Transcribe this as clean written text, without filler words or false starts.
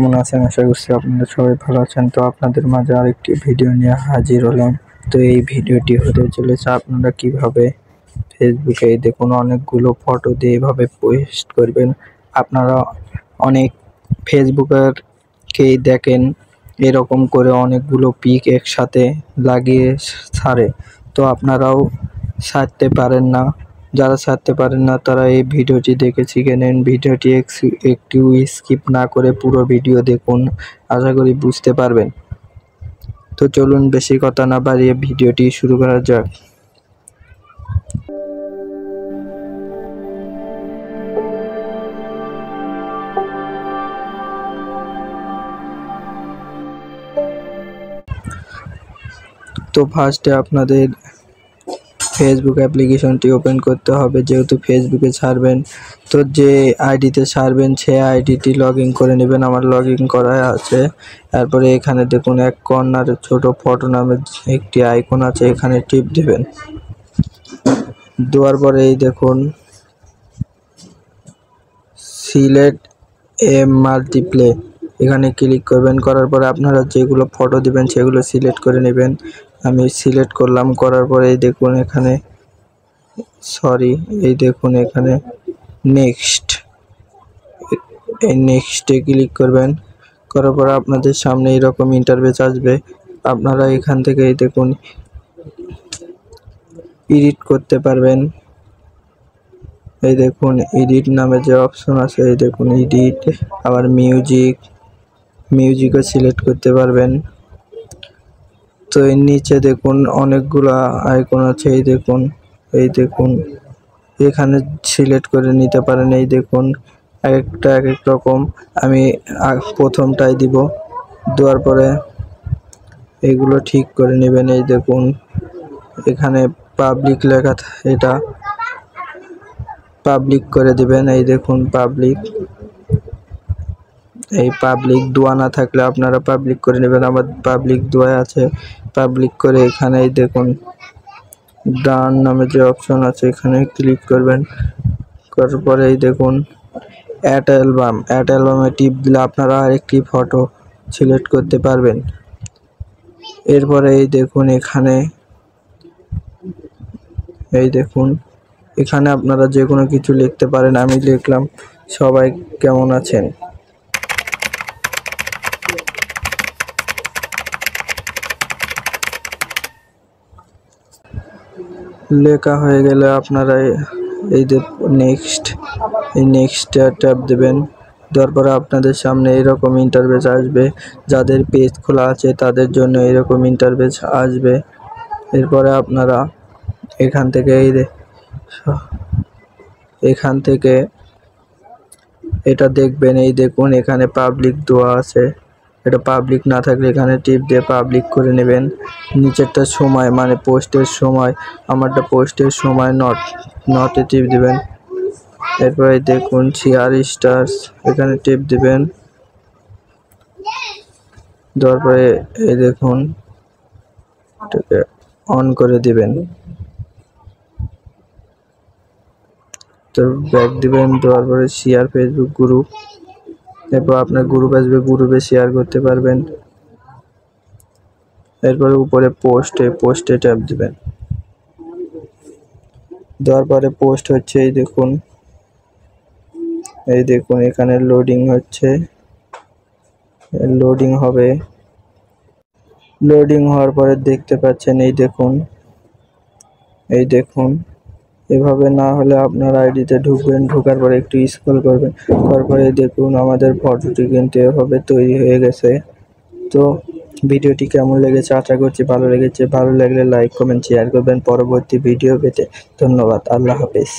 কেমন আছেন? আশা করছি আপনারা সবাই ভালো আছেন। তো আপনাদের মাঝে আরেকটি ভিডিও নিয়ে হাজির হলাম। তো এই ভিডিওটি হতে চলেছে আপনারা কিভাবে ফেসবুকে দেখুন অনেকগুলো ফটো দিয়ে এভাবে পোস্ট করবেন। আপনারা অনেক ফেসবুকেরকেই দেখেন এরকম করে অনেকগুলো পিক একসাথে লাগিয়ে ছাড়ে। তো আপনারাও ছাড়তে পারেন না। যারা ছাড়তে পারেন না তারা এই ভিডিওটি দেখে শিখে নেন। ভিডিওটি একটু স্কিপ না করে পুরো ভিডিও দেখুন, আশা করি বুঝতে পারবেন। তো চলুন বেশি কথা না বাড়িয়ে ভিডিওটি শুরু করা যাক। তো ফার্স্টে আপনাদের ফেসবুক অ্যাপ্লিকেশনটি ওপেন করতে হবে। যেহেতু ফেসবুকে ছাড়বেন, তো যে আইডিতে ছাড়বেন সেই আইডিটি লগ ইন করে নেবেন। আমার লগ ইন করা আছে। তারপরে এখানে দেখুন এক কর্নারে ছোট ফটো নামে একটি আইকন আছে, এখানে টিপ দেবেন। দেওয়ার পরে এই দেখুন সিলেক্ট এ মাল্টিপ্লে, এখানে ক্লিক করবেন। করার পরে আপনারা যেগুলো ফটো দিবেন সেগুলো সিলেক্ট করে নেবেন। আমি সিলেক্ট করলাম। করার পরে এই দেখুন এখানে এই দেখুন এখানে নেক্সট, এই নেক্সটে ক্লিক করবেন। করার পরে আপনাদের সামনে এরকম ইন্টারফেস আসবে। আপনারা এখান থেকে এই দেখুন এডিট করতে পারবেন। এই দেখুন এডিট নামে যে অপশন আছে, এই দেখুন এডিট, আবার মিউজিকও সিলেক্ট করতে পারবেন। তো এর নিচে দেখুন অনেকগুলা আইকন আছে, এই দেখুন এখানে সিলেক্ট করে নিতে পারেন। এই দেখুন একটা এক এক রকম, আমি প্রথমটাই দিব। দেওয়ার পরে এগুলো ঠিক করে নেবেন। এই দেখুন এখানে পাবলিক লেখা, এটা পাবলিক করে দিবেন। এই দেখুন এই পাবলিক দোয়া না থাকলে আপনারা পাবলিক করে নেবেন। আমার পাবলিক দোয়া আছে, পাবলিক করে এখানে এই দেখুন ডান নামে যে অপশন আছে এখানে ক্লিক করবেন। করার পরে এই দেখুন অ্যাড অ্যালবামে টিপ দিলে আপনারা আরেকটি ফটো সিলেক্ট করতে পারবেন। এরপরে এই দেখুন এখানে আপনারা যে কোনো কিছু লিখতে পারেন। আমি লিখলাম সবাই কেমন আছেন। লেখা হয়ে গেলে আপনারা এই নেক্সট ট্যাব দেবেন। দেওয়ার পরে আপনাদের সামনে এরকম ইন্টারফেস আসবে। যাদের পেজ খোলা আছে তাদের জন্য এরকম ইন্টারফেস আসবে। এরপরে আপনারা এখান থেকে এটা দেখবেন। এই দেখুন এখানে পাবলিক দেওয়া আছে, এটা পাবলিক না থাকলে এখানে টিপ দিয়ে পাবলিক করে নেবেন। নিচেরটা সময় মানে পোস্টের সময়, আমারটা পোস্টের সময় নটে টিপ দিবেন। এরপরে দেখুন শেয়ার স্টার্স, এখানে টিপ দিবেন। দেওয়ার পরে এই দেখুন এটাকে অন করে দিবেন। তো ব্যাক দিবেন। দেওয়ার পরে শেয়ার ফেসবুক গ্রুপ, এরপর আপনার গ্রুপ আসবে, গ্রুপে শেয়ার করতে পারবেন। এরপরে উপরে পোস্টে ট্যাপ দিবেন। দেওয়ার পরে পোস্ট হচ্ছে, এই দেখুন এখানে লোডিং হচ্ছে, লোডিং হবে। লোডিং হওয়ার পরে দেখতে পাচ্ছেন এই দেখুন এভাবে না হলে আপনার আইডিতে ঢুকবেন। ঢোকার পরে একটু স্ক্রল করবেন। তারপরে দেখুন আমাদের ফটোটি কিন্তু এভাবে তৈরি হয়ে গেছে। তো ভিডিওটি কেমন লেগেছে আশা করছি ভালো লেগেছে। ভালো লাগলে লাইক কমেন্ট শেয়ার করবেন। পরবর্তী ভিডিও পেতে ধন্যবাদ। আল্লাহ হাফেজ।